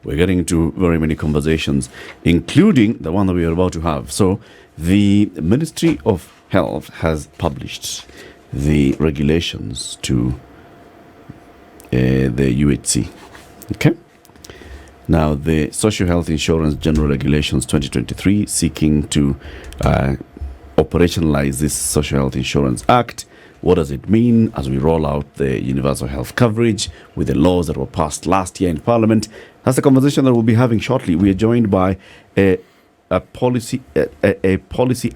we're getting into very many conversations, including the one that we are about to have. So the Ministry of Health has published the regulations to the UHC. Okay. Now, the Social Health Insurance General Regulations 2023 seeking to operationalize this Social Health Insurance Act. What does it mean as we roll out the universal health coverage with the laws that were passed last year in Parliament? That's the conversation that we'll be having shortly. We are joined by a policy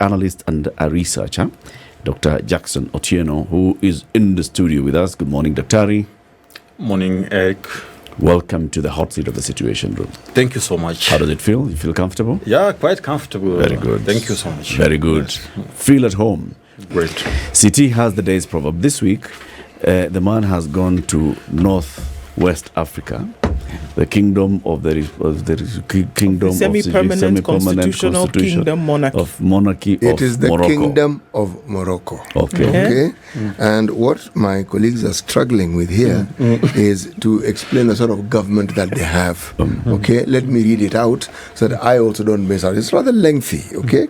analyst and a researcher, Dr. Jackson Otieno, who is in the studio with us. Good morning, Dr. Morning, Eric. Welcome to the hot seat of the Situation Room. Thank you so much. How does it feel? You feel comfortable? Yeah, quite comfortable. Very good. Thank you so much. Very good. Yes. Feel at home. Great. CT has the day's proverb. This week, the man has gone to Northwest Africa, the kingdom of the semi-permanent constitutional kingdom monarchy. It is the Morocco. kingdom of Morocco. Okay. Okay. And what my colleagues are struggling with here is to explain the sort of government that they have. Okay. Let me read it out so that I also don't miss out. It's rather lengthy. Okay.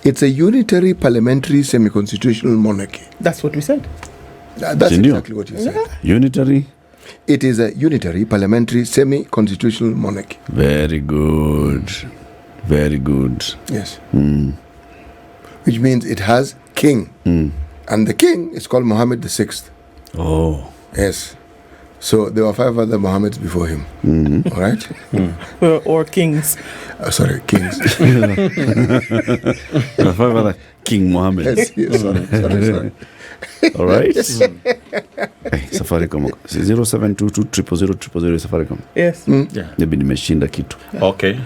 It's a unitary parliamentary semi-constitutional monarchy. That's what we said. That's exactly what you said. Unitary. It is a unitary parliamentary semi-constitutional monarchy. Very good. Very good. Yes. Which means it has king. And the king is called Mohammed VI. Oh. Yes. So there were 5 other Mohammeds before him. All right? Or kings. Sorry, kings. King Mohammed. Yes, sorry. All right. Hey, Safaricom 0722 Safaricom. Yes. Yeah. Maybe nimeshinda kitu. Okay.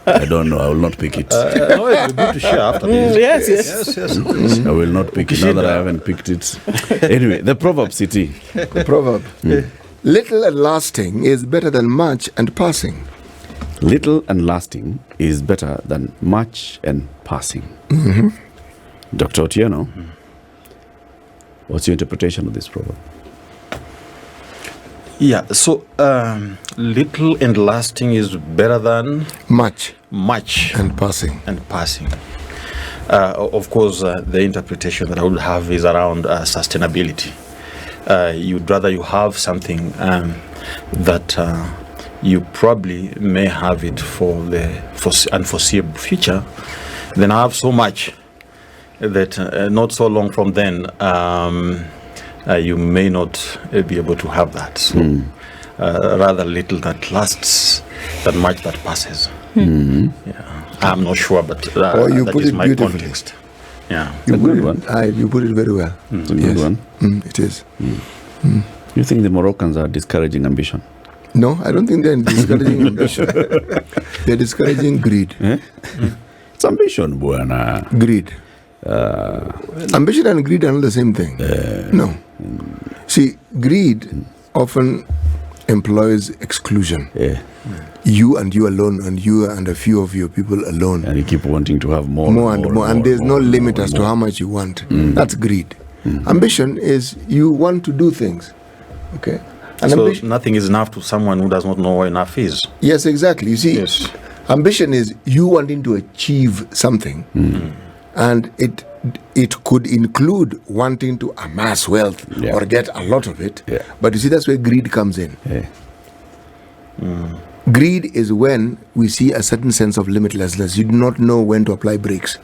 I don't know. I will not pick it. No, it would be good to share after this. Yes. I will not pick it now that I haven't picked it. Anyway, the proverb, CT. The proverb. Little and lasting is better than much and passing. Little and lasting is better than much and passing. Dr. Otieno, what's your interpretation of this proverb? Yeah, so little and lasting is better than Much and passing. Of course, the interpretation that I would have is around sustainability. You'd rather you have something that you probably may have it for the unforeseeable future than have so much that not so long from then you may not be able to have that. So rather little that lasts than much that passes. Yeah. I'm not sure, but you that put is it my beautifully. context. Yeah. It's a good one. You put it very well. It's a good one. It is. You think the Moroccans are discouraging ambition? No, I don't think they're discouraging ambition. They're discouraging greed. It's ambition, buena. Greed. Ambition and greed are not the same thing. No. See, greed often employs exclusion. You and you alone, and you and a few of your people alone. And you keep wanting to have more and more. And there's no limit as to how much you want. That's greed. Ambition is you want to do things. Okay? And So nothing is enough to someone who does not know what enough is. Yes, exactly. You see, Yes. ambition is you wanting to achieve something. And it could include wanting to amass wealth or get a lot of it. But you see, that's where greed comes in. Greed is when we see a certain sense of limitlessness. You do not know when to apply brakes.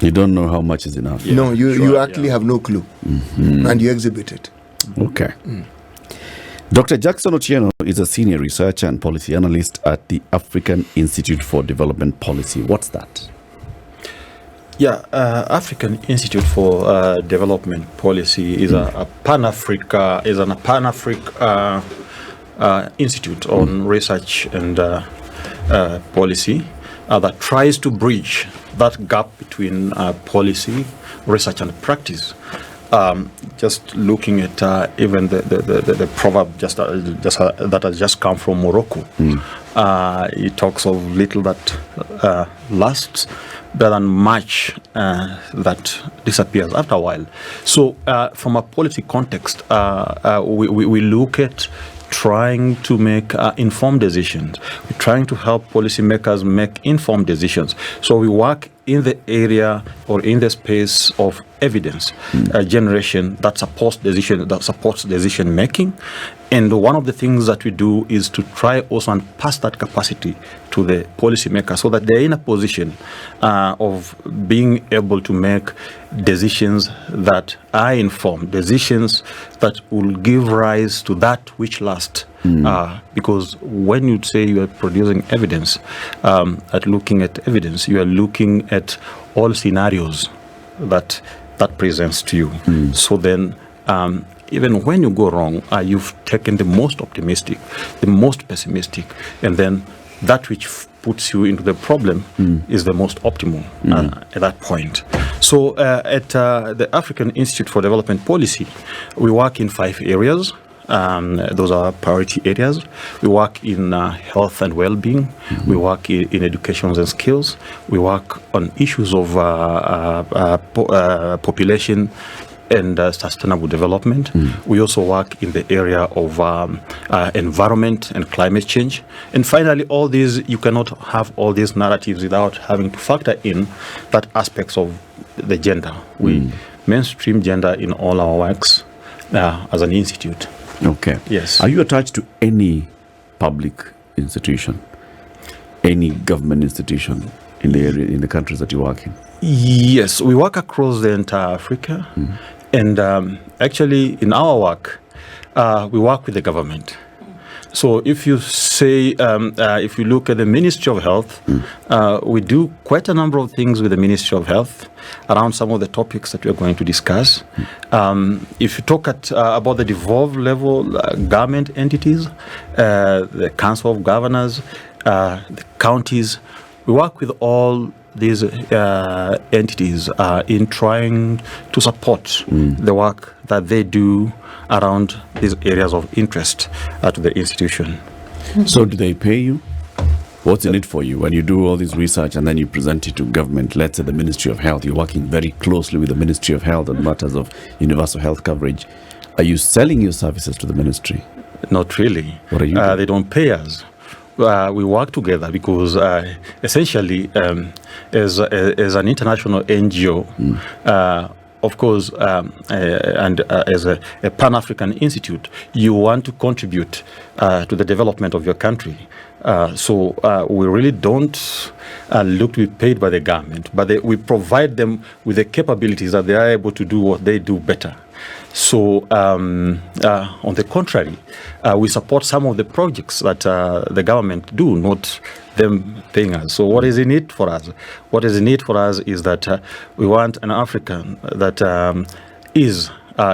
You don't know how much is enough. No, you actually have no clue. And you exhibit it. Okay. Dr. Jackson Otieno is a senior researcher and policy analyst at the African Institute for Development Policy. What's that? Yeah, African Institute for Development Policy is a Pan-Africa institute on research and policy that tries to bridge that gap between policy, research, and practice. Just looking at even the proverb that has just come from Morocco, it talks of little that lasts, better than much that disappears after a while. So from a policy context, we look at trying to make informed decisions. We're trying to help policymakers make informed decisions. So we work in the area or in the space of evidence generation that supports decision making. And one of the things that we do is to try also and pass that capacity to the policymakers so that they're in a position of being able to make decisions that are informed, decisions that will give rise to that which lasts. Because when you say you are producing evidence, at looking at evidence, you are looking at all scenarios that presents to you. So then, even when you go wrong, you've taken the most optimistic, the most pessimistic, and then that which puts you into the problem is the most optimal at that point. So at the African Institute for Development Policy, we work in 5 areas. Those are priority areas. We work in health and well-being. We work in education and skills. We work on issues of population and sustainable development. We also work in the area of environment and climate change. And finally, all these, you cannot have all these narratives without having to factor in that aspects of the gender. We mainstream gender in all our works as an institute. Okay. Yes. Are you attached to any public institution, any government institution in the area, in the countries that you work in? Yes, we work across the entire Africa. And actually, in our work, we work with the government. So if you say, if you look at the Ministry of Health, we do quite a number of things with the Ministry of Health around some of the topics that we're going to discuss. If you talk about the devolved level government entities, the Council of Governors, the counties, we work with all these entities in trying to support the work that they do around these areas of interest to the institution. So do they pay you? What's in it for you when you do all this research and then you present it to government? Let's say the Ministry of Health. You're working very closely with the Ministry of Health on matters of universal health coverage. Are you selling your services to the ministry? Not really. What are you doing? They don't pay us. We work together because essentially, as an international NGO, of course, and as a Pan-African institute, you want to contribute to the development of your country. So we really don't look to be paid by the government, but we provide them with the capabilities that they are able to do what they do better. So, on the contrary, we support some of the projects that the government do, not them paying us. So what is in it for us? What is in it for us is that we want an African that is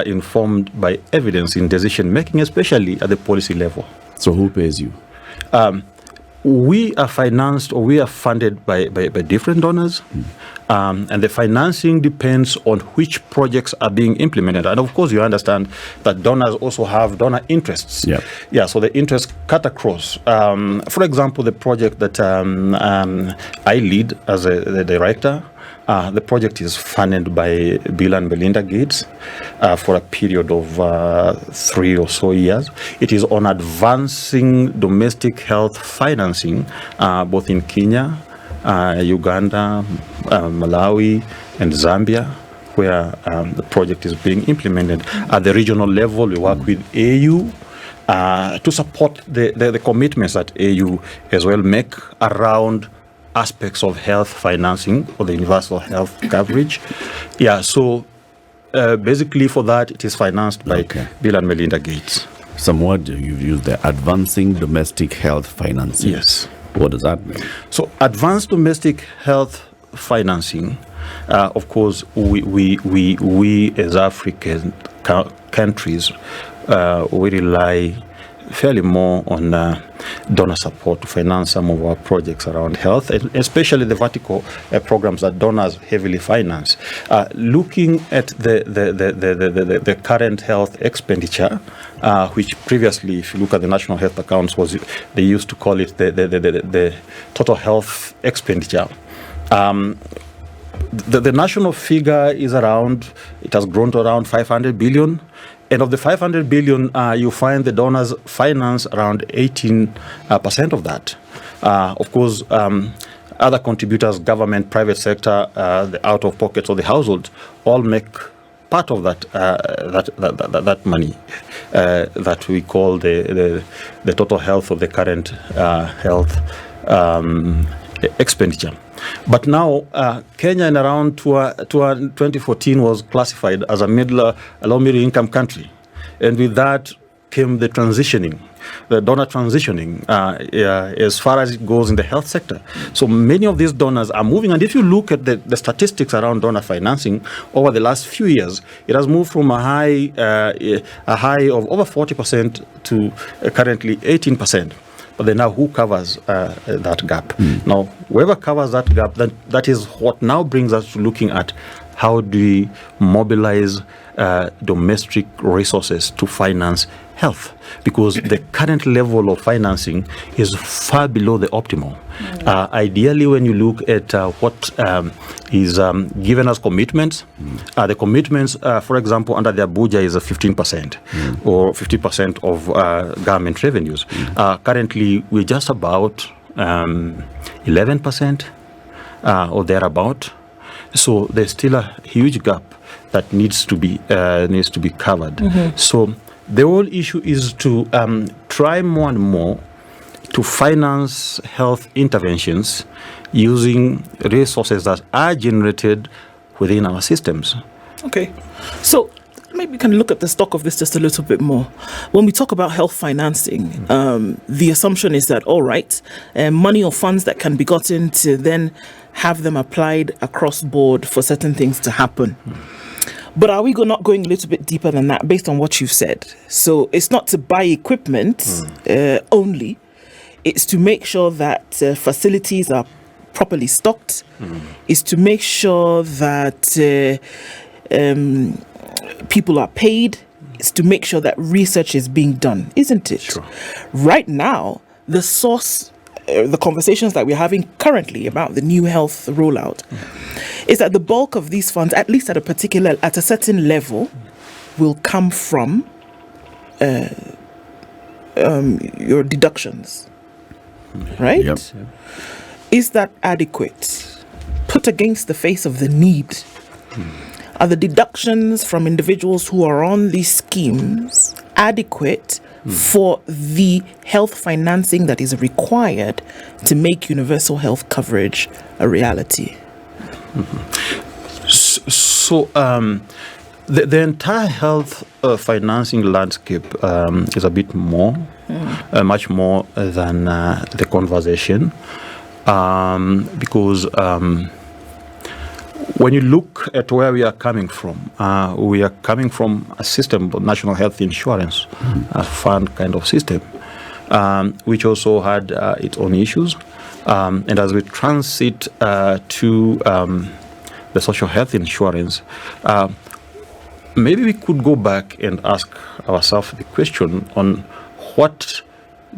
informed by evidence in decision making, especially at the policy level. So who pays you? We are financed or we are funded by different donors. And the financing depends on which projects are being implemented. And of course, you understand that donors also have donor interests. Yep. Yeah, so the interests cut across. For example, the project that I lead as the director, the project is funded by Bill and Melinda Gates for a period of 3 or so years. It is on advancing domestic health financing, both in Kenya, Uganda, Malawi, and Zambia, where the project is being implemented. At the regional level, we work with AU to support the commitments that AU as well make around aspects of health financing or the universal health coverage. Yeah, so basically for that, it is financed by Bill and Melinda Gates. Some word you've used there, advancing domestic health financing. Yes. What does that mean? So advanced domestic health financing, of course, we as African countries, we rely fairly more on donor support to finance some of our projects around health, especially the vertical programs that donors heavily finance. Looking at the current health expenditure, which previously, if you look at the national health accounts, they used to call it the total health expenditure. The national figure is around, it has grown to around 500 billion. And of the 500 billion, you find the donors finance around 18% of that. Of course, other contributors, government, private sector, the out-of-pockets or the households, all make part of that money that we call the total health of the current health expenditure. But now, Kenya in around 2014 was classified as a low-middle income country. And with that came the transitioning, the donor transitioning as far as it goes in the health sector. So many of these donors are moving. And if you look at the statistics around donor financing over the last few years, it has moved from a high of over 40% to currently 18%. But then now who covers that gap? Now, whoever covers that gap, that is what now brings us to looking at how do we mobilize domestic resources to finance health, because the current level of financing is far below the optimal. Ideally, when you look at what is given as commitments, the commitments, for example, under the Abuja is 15% or 50% of government revenues. Currently, we're just about 11% or thereabout. So there's still a huge gap that needs to be covered. So the whole issue is to try more and more to finance health interventions using resources that are generated within our systems. Okay, so maybe we can look at the stock of this just a little bit more. When we talk about health financing, the assumption is that, all right, money or funds that can be gotten to then have them applied across board for certain things to happen. But are we not going a little bit deeper than that based on what you've said? So it's not to buy equipment only. It's to make sure that facilities are properly stocked. It's to make sure that people are paid. It's to make sure that research is being done, isn't it? Sure. Right now, the source, the conversations that we're having currently about the new health rollout, is that the bulk of these funds, at least at a certain level, will come from your deductions, right? Yep. Is that adequate? Put against the face of the need, are the deductions from individuals who are on these schemes adequate for the health financing that is required to make universal health coverage a reality? So the entire health financing landscape is a bit more, much more than the conversation, because when you look at where we are coming from a system of national health insurance, a fund kind of system, which also had its own issues. And as we transit to the social health insurance, maybe we could go back and ask ourselves the question on what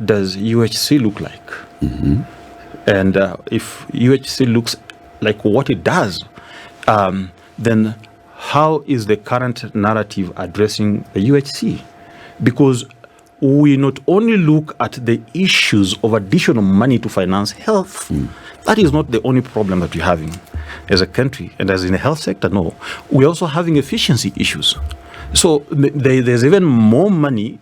does UHC look like? And if UHC looks like what it does, then how is the current narrative addressing the UHC? Because we not only look at the issues of additional money to finance health, that is not the only problem that we're having as a country and as in the health sector. No, we're also having efficiency issues. So there's even more money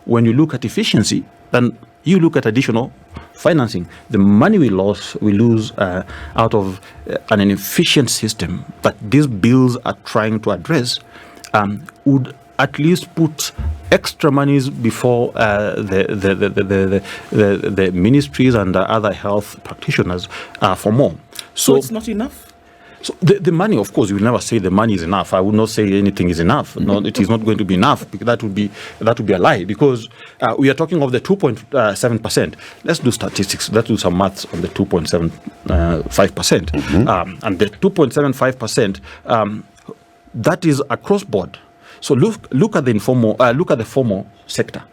when you look at efficiency than you look at additional financing. The money we lose out of an inefficient system that these bills are trying to address would at least put extra monies before the ministries and the other health practitioners for more. So it's not enough? So the money, of course, you will never say the money is enough. I would not say anything is enough. No, it is not going to be enough, because that would be a lie, because we are talking of the 2.7%. Let's do statistics. Let's do some maths on the 2.75%. And the 2.75%, that is across board. So look at the informal, look at the formal sector.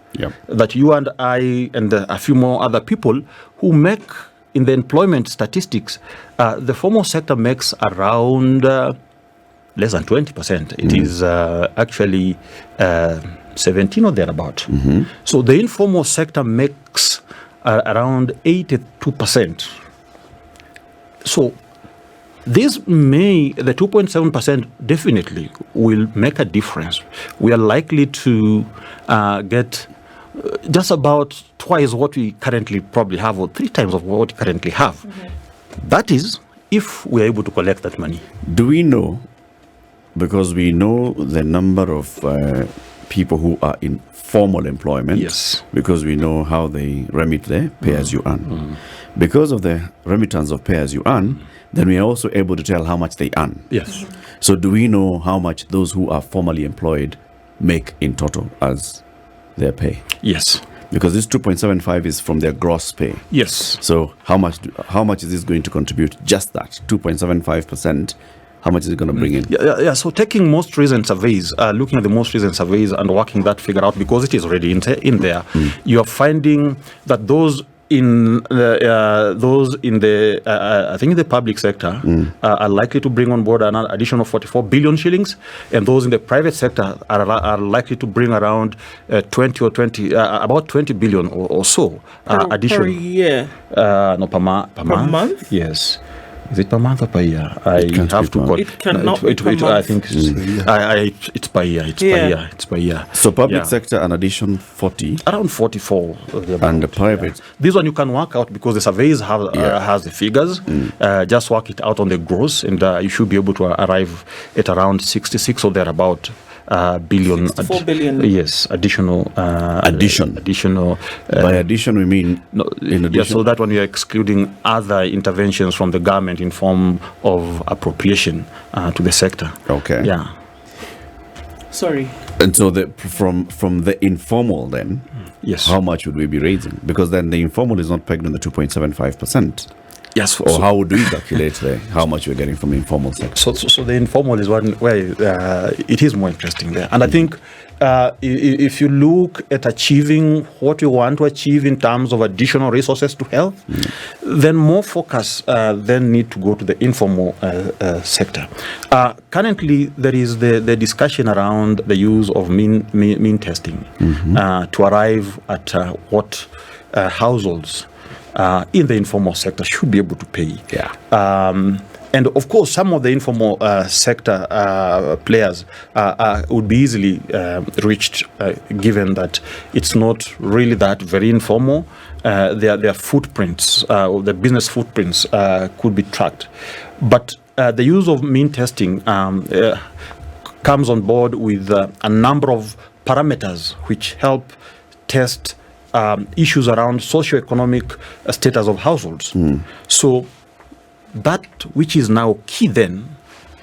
That you and I and a few more other people who make, in the employment statistics, the formal sector makes around less than 20%. It is actually 17 or thereabout. So the informal sector makes around 82%. So the 2.7% definitely will make a difference. We are likely to get just about twice what we currently probably have, or 3 times of what we currently have. That is, if we are able to collect that money. Do we know, because we know the number of people who are in formal employment, Yes. because we know how they remit their pay-as-you-earn. Because of the remittance of pay-as-you-earn, then we are also able to tell how much they earn. Yes. So do we know how much those who are formally employed make in total as their pay? Yes. Because this 2.75 is from their gross pay. Yes. So how much is this going to contribute? Just that 2.75%. How much is it going to bring in? Yeah. So taking most recent surveys, looking at the most recent surveys and working that figure out, because it is already in there, you are finding that those in the I think in the public sector are likely to bring on board an additional 44 billion shillings, and those in the private sector are likely to bring around about 20 billion or so additional per year. No, per month. Yes. Is it per month or per year? I have to. It cannot be per month. I think it's per year. It's per year. So public sector an addition 40, around 44, and the private. This one you can work out because the surveys has the figures. Just work it out on the gross, and you should be able to arrive at around 66 or thereabout. Billion. 64 billion. Yes, additional. Additional. By addition, we mean in addition. Yeah, so that one you're excluding other interventions from the government in form of appropriation to the sector. Okay. Yeah. Sorry. And so from the informal then, Yes. how much would we be raising? Because then the informal is not pegged on the 2.75%. Yes. Or how would we calculate how much we're getting from the informal sector? So the informal is one where it is more interesting there. And I think if you look at achieving what you want to achieve in terms of additional resources to health, then more focus then need to go to the informal sector. Currently, there is the discussion around the use of mean testing to arrive at what households in the informal sector should be able to pay. Yeah. And of course, some of the informal sector players would be easily reached, given that it's not really that very informal. Their footprints, the business footprints, could be tracked. But the use of mean testing comes on board with a number of parameters which help test issues around socioeconomic status of households. So that which is now key then,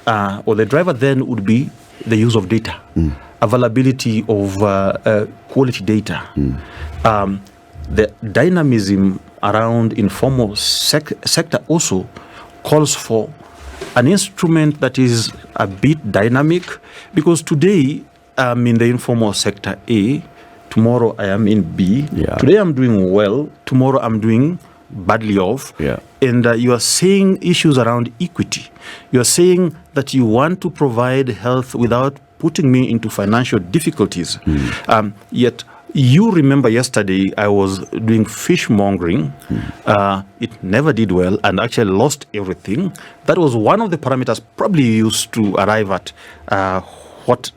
or the driver then, would be the use of data, availability of quality data. The dynamism around informal sector also calls for an instrument that is a bit dynamic, because today I'm in the informal sector A, tomorrow I am in B. Yeah. Today I'm doing well, tomorrow I'm doing badly off. Yeah. And you are saying issues around equity. You are saying that you want to provide health without putting me into financial difficulties. Yet you remember yesterday I was doing fishmongering. It never did well and actually lost everything. That was one of the parameters probably used to arrive at what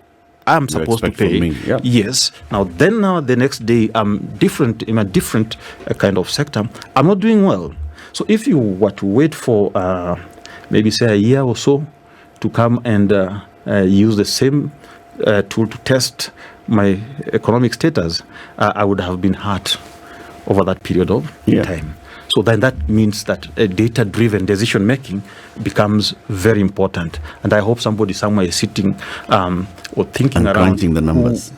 I'm supposed to pay. Yeah. Yes. Now the next day I'm different in a different kind of sector. I'm not doing well. So if you were to wait for maybe say a year or so to come and use the same tool to test my economic status, I would have been hurt over that period of time. So then that means that data-driven decision-making becomes very important. And I hope somebody somewhere is sitting or thinking and around crunching the numbers.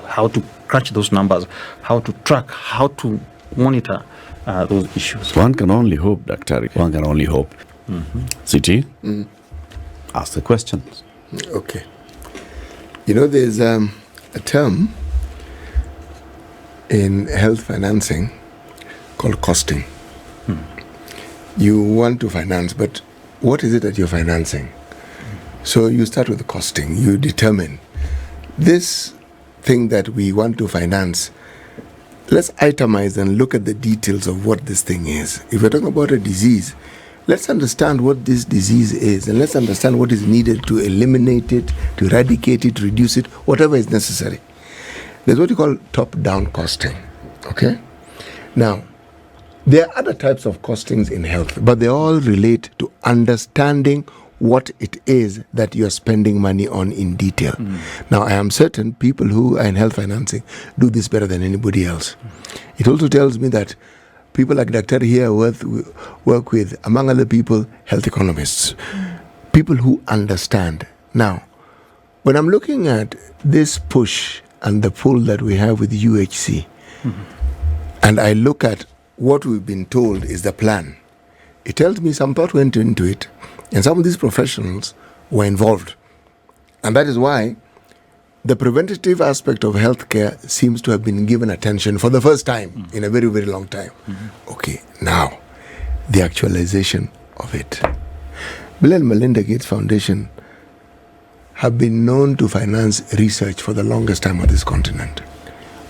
How to crunch those numbers, how to track, how to monitor those issues. One can only hope, Dr. One can only hope. CT, ask the questions. Okay. You know, there's a term in health financing called costing. You want to finance, but what is it that you're financing? So you start with the costing. You determine this thing that we want to finance. Let's itemize and look at the details of what this thing is. If we're talking about a disease, let's understand what this disease is, and let's understand what is needed to eliminate it, to eradicate it, reduce it, whatever is necessary. There's what you call top-down costing, okay? Now, there are other types of costings in health, but they all relate to understanding what it is that you're spending money on in detail. Now, I am certain people who are in health financing do this better than anybody else. It also tells me that people like Dr. here work with, among other people, health economists, people who understand. Now, when I'm looking at this push and the pull that we have with UHC, and I look at what we've been told is the plan, it tells me some thought went into it, and some of these professionals were involved. And that is why the preventative aspect of healthcare seems to have been given attention for the first time in a very, very long time. Okay, now, the actualization of it. Bill and Melinda Gates Foundation have been known to finance research for the longest time on this continent.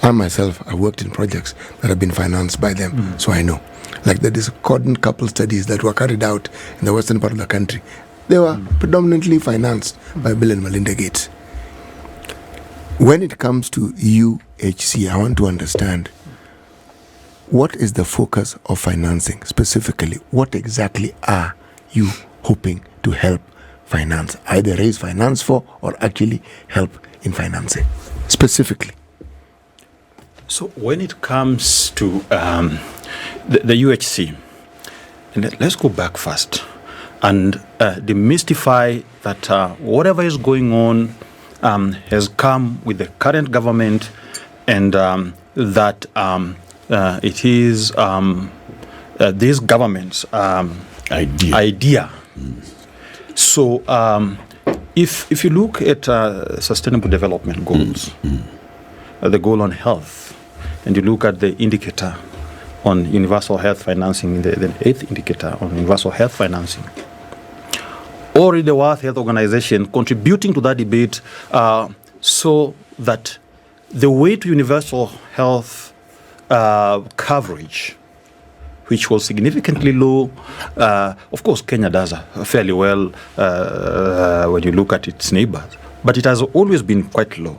I myself, I worked in projects that have been financed by them, so I know. Like the discordant couple studies that were carried out in the western part of the country, they were predominantly financed by Bill and Melinda Gates. When it comes to UHC, I want to understand, what is the focus of financing specifically? What exactly are you hoping to help finance? Either raise finance for or actually help in financing, specifically. So when it comes to the UHC, and let's go back first and demystify that whatever is going on has come with the current government, and that it is this government's idea. So if you look at Sustainable Development Goals, the goal on health, and you look at the indicator on universal health financing, the 8th indicator on universal health financing, or the World Health Organization contributing to that debate, so that the way to universal health coverage, which was significantly low, of course Kenya does fairly well when you look at its neighbors, but it has always been quite low.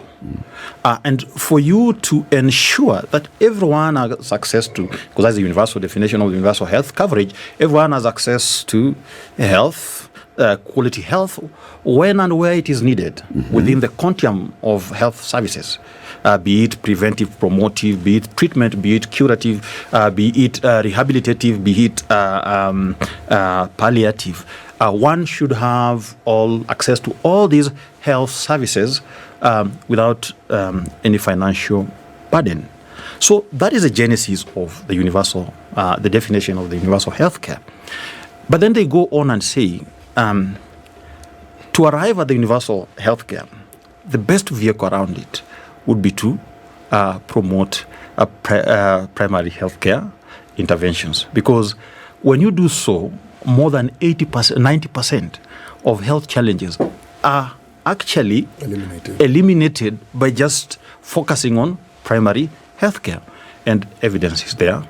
And for you to ensure that everyone has access to, because that's the universal definition of universal health coverage, everyone has access to health, quality health, when and where it is needed, within the continuum of health services, be it preventive, promotive, be it treatment, be it curative, be it rehabilitative, be it palliative. One should have all access to all these health services without any financial burden. So that is the genesis of the universal, the definition of the universal health care. But then they go on and say, to arrive at the universal health care, the best vehicle around it would be to promote primary health care interventions. Because when you do so, more than 80%, 90% of health challenges are actually eliminated by just focusing on primary health care. And evidence is there.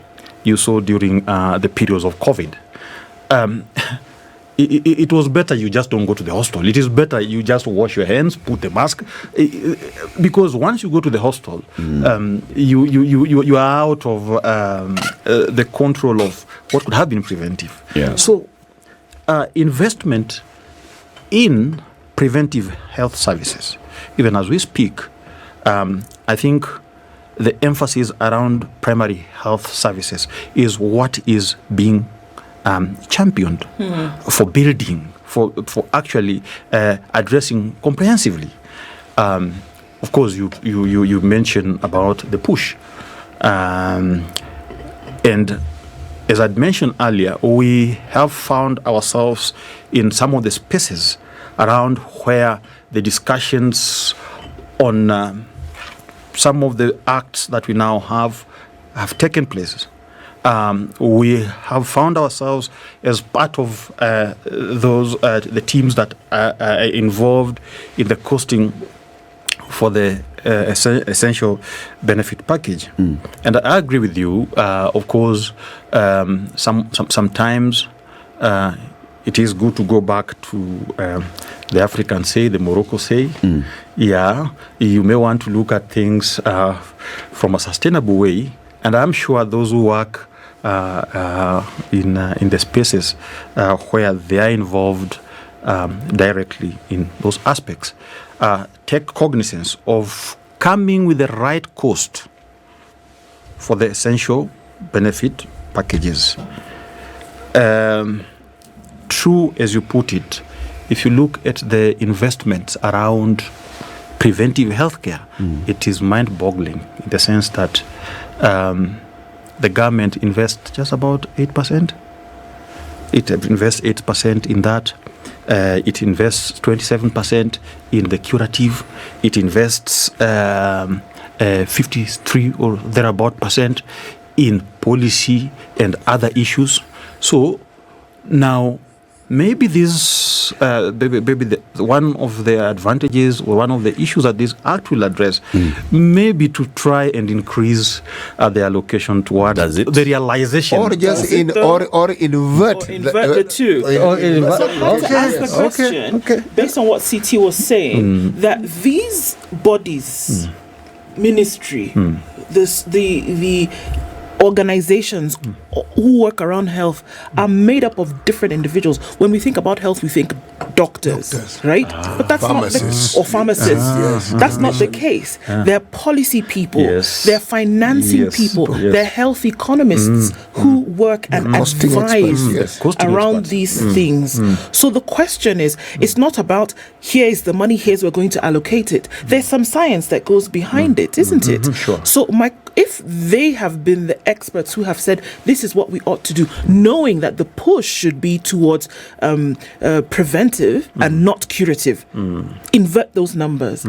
You saw during the periods of COVID. It was better you just don't go to the hospital. It is better you just wash your hands, put the mask, because once you go to the hospital, you are out of the control of what could have been preventive. Yeah. So investment in preventive health services, even as we speak, I think the emphasis around primary health services is what is being championed for building, for actually addressing comprehensively. Of course, you mentioned about the push, and as I'd mentioned earlier, we have found ourselves in some of the spaces around where the discussions on some of the acts that we now have taken place. we have found ourselves as part of the teams that are involved in the costing for the essential benefit package. And I agree with you. Of course, sometimes it is good to go back to the African say, the Morocco say. Yeah, you may want to look at things from a sustainable way. And I'm sure those who work in the spaces where they are involved directly in those aspects take cognizance of coming with the right cost for the essential benefit packages. True, as you put it, if you look at the investments around preventive healthcare, it is mind-boggling in the sense that the government invests just about 8%. It invests 8% in that. It invests 27% in the curative. It invests 53 or thereabout % in policy and other issues. So now, maybe this, one of the advantages or one of the issues that this act will address, maybe to try and increase the allocation toward the realization, or just invert the two. So I have to ask the question, based on what CT was saying, that these bodies, ministry, the organizations who work around health are made up of different individuals. When we think about health, we think doctors. Right? But that's pharmacists. not the, or pharmacists. That's not the case. They're policy people. They're financing people. They're health economists who work and advise around these things. So the question is, it's not about here is the money, here's we're going to allocate it. There's some science that goes behind it, isn't it? Sure. So if they have been the experts who have said this is what we ought to do, knowing that the push should be towards preventive and not curative, invert those numbers.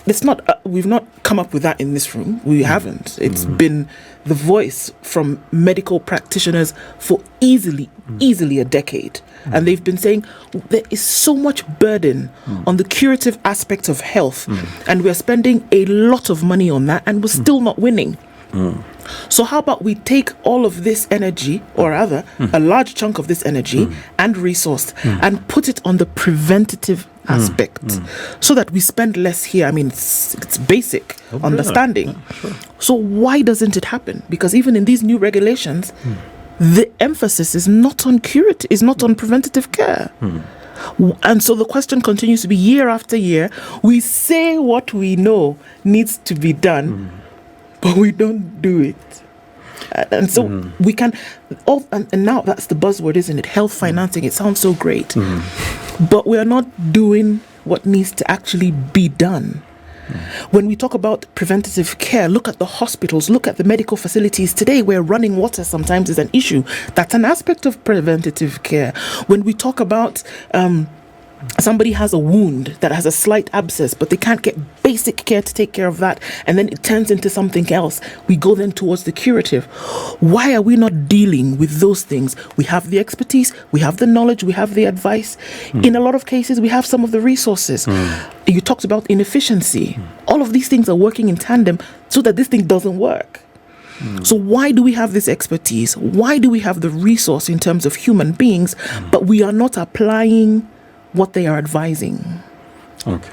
It's not. We've not come up with that in this room. We haven't. It's been the voice from medical practitioners for easily a decade, and they've been saying there is so much burden on the curative aspect of health, and we're spending a lot of money on that, and we're still not winning. So how about we take all of this energy, or rather a large chunk of this energy and resource, and put it on the preventative aspect, so that we spend less here. I mean, it's basic understanding. So why doesn't it happen? Because even in these new regulations, the emphasis is not on curative, is not on preventative care. And so the question continues to be, year after year, we say what we know needs to be done, but we don't do it. And so we can, and now that's the buzzword, isn't it? Health financing, it sounds so great. But we're not doing what needs to actually be done. When we talk about preventative care, look at the hospitals, look at the medical facilities today where running water sometimes is an issue. That's an aspect of preventative care. When we talk about somebody has a wound that has a slight abscess, but they can't get basic care to take care of that, and then it turns into something else, we go then towards the curative. Why are we not dealing with those things? We have the expertise, we have the knowledge, we have the advice. In a lot of cases, we have some of the resources. You talked about inefficiency. All of these things are working in tandem so that this thing doesn't work. So why do we have this expertise? Why do we have the resource in terms of human beings, but we are not applying what they are advising? Okay.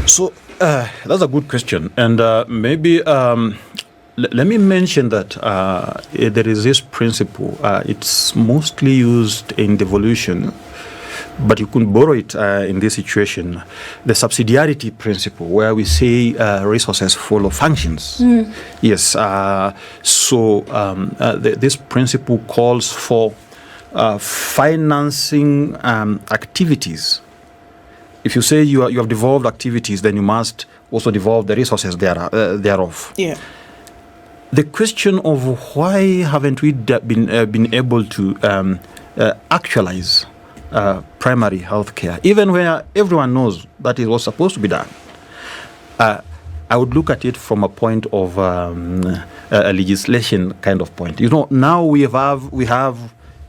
So that's a good question. And maybe let me mention that there is this principle. It's mostly used in devolution, but you can borrow it in this situation. The subsidiarity principle, where we say resources follow functions. Yes. So this principle calls for financing activities. If you say you have devolved activities, then you must also devolve the resources thereof. Yeah. The question of why haven't we been able to actualize primary health care, even where everyone knows that is what's supposed to be done. I would look at it from a point of a legislation kind of point. Now we have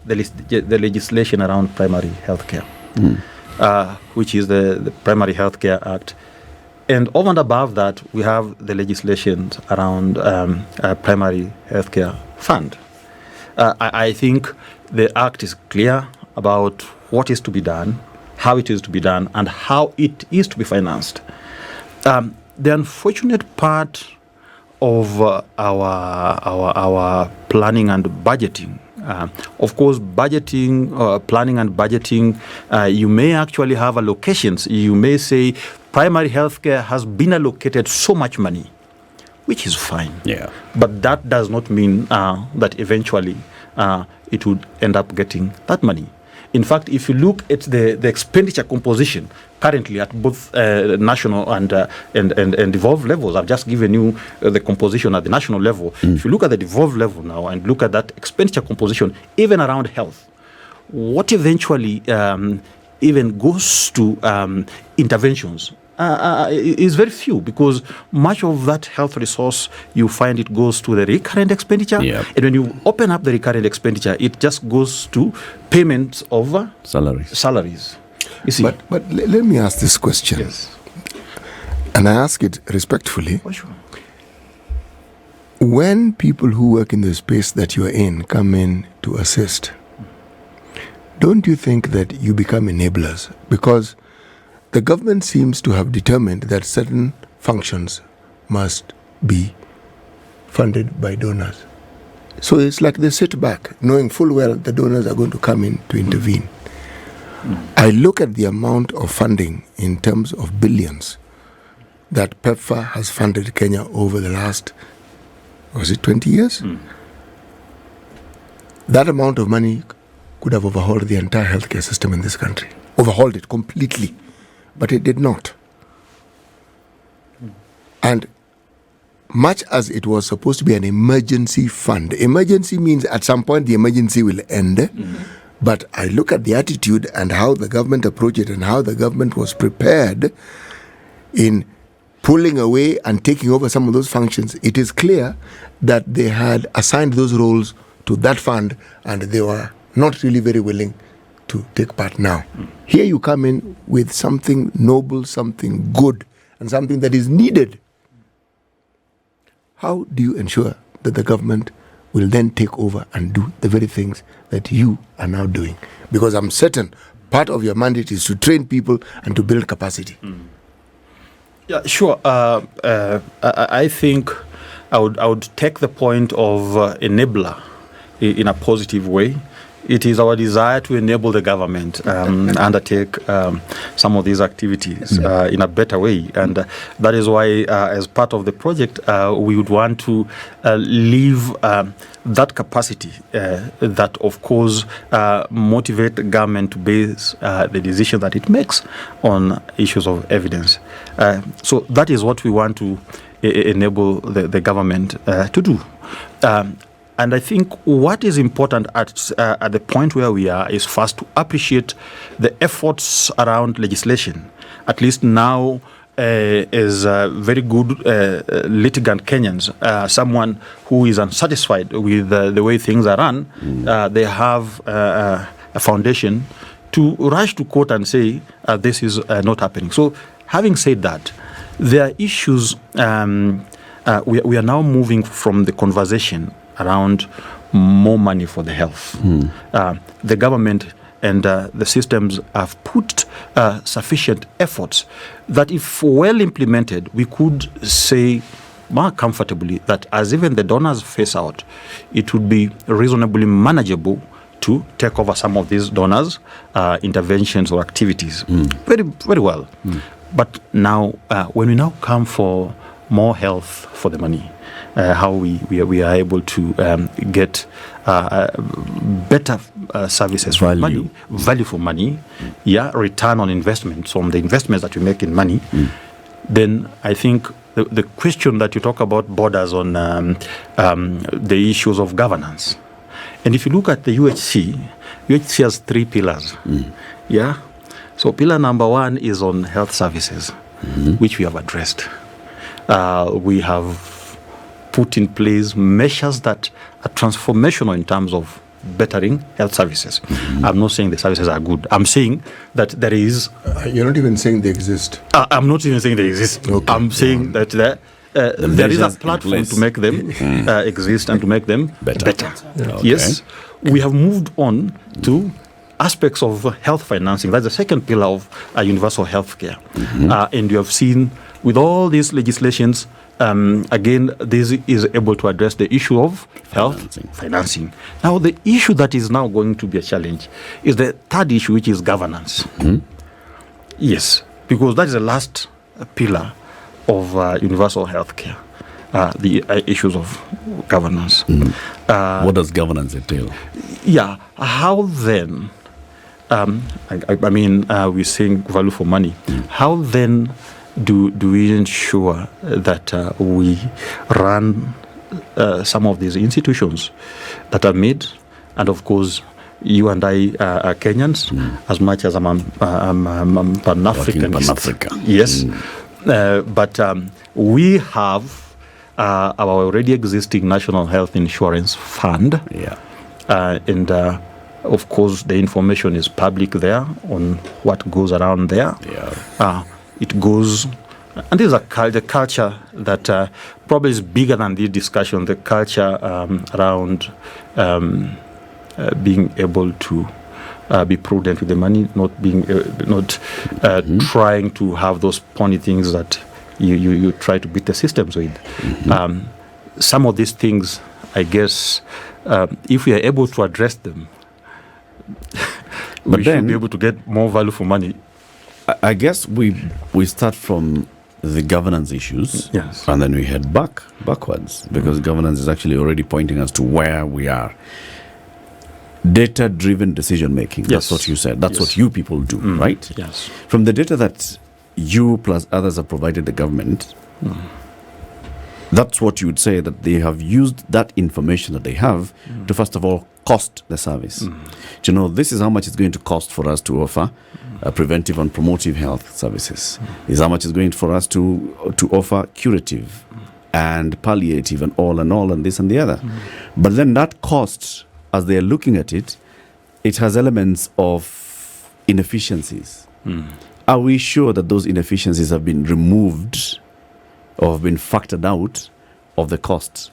the legislation around primary healthcare, which is the Primary Healthcare Act. And over and above that, we have the legislation around primary healthcare fund. I think the Act is clear about what is to be done, how it is to be done, and how it is to be financed. The unfortunate part of our planning and budgeting, of course, planning and budgeting, you may actually have allocations. You may say primary healthcare has been allocated so much money, which is fine. Yeah. But that does not mean that eventually it would end up getting that money. In fact, if you look at the expenditure composition currently at both national and devolved levels, I've just given you the composition at the national level. If you look at the devolved level now and look at that expenditure composition, even around health, what eventually even goes to interventions is very few, because much of that health resource, you find it goes to the recurrent expenditure. Yep. And when you open up the recurrent expenditure, it just goes to payments of salaries. You see? But let me ask this question. Yes. And I ask it respectfully. For sure. When people who work in the space that you are in come in to assist, don't you think that you become enablers? Because the government seems to have determined that certain functions must be funded by donors. So it's like they sit back, knowing full well the donors are going to come in to intervene. I look at the amount of funding in terms of billions that PEPFAR has funded Kenya over the last, 20 years? That amount of money could have overhauled the entire healthcare system in this country. Overhauled it completely. But it did not. And much as it was supposed to be an emergency fund, emergency means at some point the emergency will end. But I look at the attitude and how the government approached it and how the government was prepared in pulling away and taking over some of those functions. It is clear that they had assigned those roles to that fund and they were not really very willing to take part now. Here you come in with something noble, something good, and something that is needed. How do you ensure that the government will then take over and do the very things that you are now doing? Because I'm certain part of your mandate is to train people and to build capacity. Yeah, sure. I think I would take the point of enabler in a positive way. It is our desire to enable the government undertake some of these activities in a better way. And that is why, as part of the project, we would want to leave that capacity that, of course, motivate the government to base the decision that it makes on issues of evidence. So that is what we want to enable the government to do. And I think what is important at the point where we are is first to appreciate the efforts around legislation. At least now, as very good litigant Kenyans, someone who is unsatisfied with the way things are run, they have a foundation to rush to court and say this is not happening. So having said that, there are issues, we are now moving from the conversation around more money for the health. The government and the systems have put sufficient efforts that if well implemented, we could say more comfortably that as even the donors face out, it would be reasonably manageable to take over some of these donors' interventions or activities very, very well. But now, when we now come for more health for the money, how we are able to get better services for money, value for money, return on investment from the investments that we make in money, then I think the question that you talk about borders on the issues of governance. And if you look at the UHC has 3 pillars. So pillar number 1 is on health services, which we have addressed. We have put in place measures that are transformational in terms of bettering health services. I'm not saying the services are good. I'm saying that there is... You're not even saying they exist. I'm not even saying they exist. Okay. I'm saying that there is a platform to make them exist and to make them better. Okay. Yes, we have moved on to aspects of health financing. That's the second pillar of universal health care. And you have seen with all these legislations, again, this is able to address the issue of health financing. Now, the issue that is now going to be a challenge is the third issue, which is governance. Yes, because that is the last pillar of universal health care, the issues of governance. What does governance entail? Yeah, how then, I mean, we're saying value for money. How then do we ensure that we run some of these institutions that are made, and of course, you and I are Kenyans, as much as I'm Pan-Africanist. Pan-Africa. Yes, but we have our already existing National Health Insurance Fund. Yeah. And of course, the information is public there on what goes around there. Yeah. It goes, and this is the culture that probably is bigger than this discussion, the culture around being able to be prudent with the money, not trying to have those pony things that you try to beat the systems with. Some of these things, I guess, if we are able to address them, we should be able to get more value for money. I guess we start from the governance issues, yes, and then we head backwards, because governance is actually already pointing us to where we are. Data-driven decision making. Yes. That's what you said. That's what you people do, right? Yes. From the data that you plus others have provided the government, that's what you would say, that they have used that information that they have to first of all cost the service. Do you know, this is how much it's going to cost for us to offer preventive and promotive health services. This is how much it's going for us to offer curative and palliative and all and this and the other. But then that cost, as they are looking at it, it has elements of inefficiencies. Are we sure that those inefficiencies have been removed or have been factored out of the costs?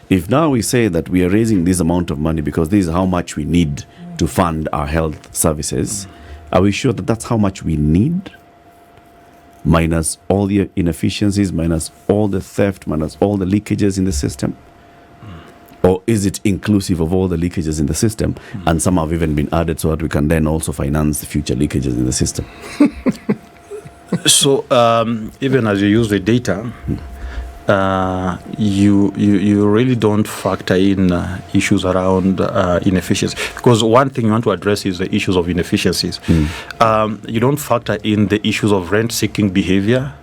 If now we say that we are raising this amount of money because this is how much we need to fund our health services, are we sure that that's how much we need? Minus all the inefficiencies, minus all the theft, minus all the leakages in the system? Or is it inclusive of all the leakages in the system, and some have even been added so that we can then also finance the future leakages in the system? So even as you use the data, you really don't factor in issues around inefficiency, because one thing you want to address is the issues of inefficiencies. You don't factor in the issues of rent-seeking behavior,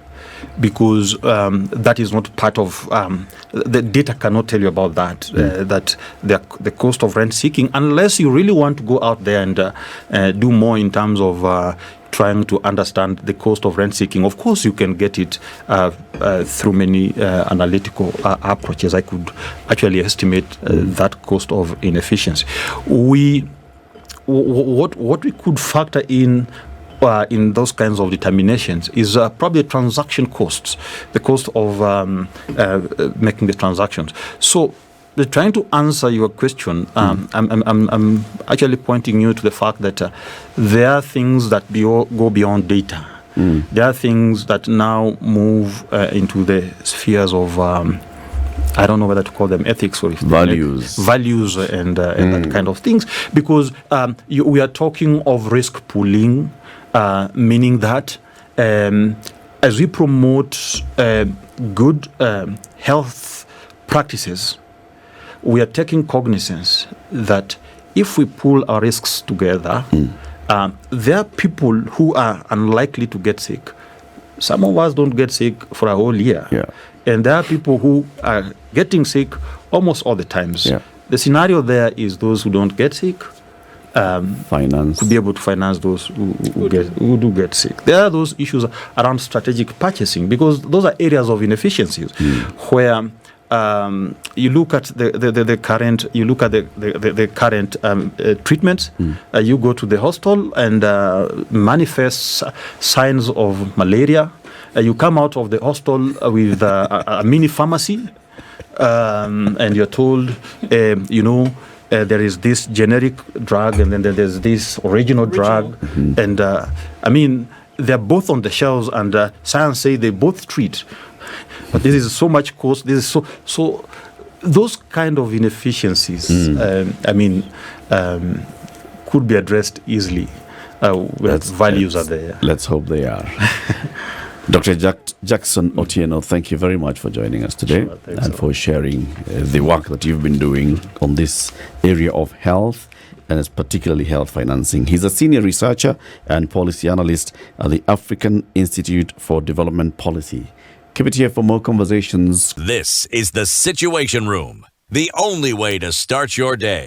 because that is not part of the data cannot tell you about that. That the cost of rent seeking, unless you really want to go out there and do more in terms of trying to understand the cost of rent seeking. Of course, you can get it through many analytical approaches. I could actually estimate that cost of inefficiency. What we could factor in those kinds of determinations is probably transaction costs, the cost of making the transactions. So, trying to answer your question, I'm actually pointing you to the fact that there are things that go beyond data. There are things that now move into the spheres of I don't know whether to call them ethics or values and that kind of things, because we are talking of risk pooling. Meaning that as we promote good health practices, we are taking cognizance that if we pool our risks together, there are people who are unlikely to get sick. Some of us don't get sick for a whole year. And there are people who are getting sick almost all the times. The scenario there is those who don't get sick Finance. to be able to finance those who do get sick. There are those issues around strategic purchasing, because those are areas of inefficiencies where you look at the current treatments. You go to the hospital and manifest signs of malaria. You come out of the hospital with a mini pharmacy, and you're told, there is this generic drug, and then there's this original drug, and they're both on the shelves, and science say they both treat. But this is so much cost. This is so. Those kind of inefficiencies, could be addressed easily. Values are there. Let's hope they are. Dr. Jackson Otieno, thank you very much for joining us today and for sharing the work that you've been doing on this area of health, and it's particularly health financing. He's a senior researcher and policy analyst at the African Institute for Development Policy. Keep it here for more conversations. This is The Situation Room, the only way to start your day.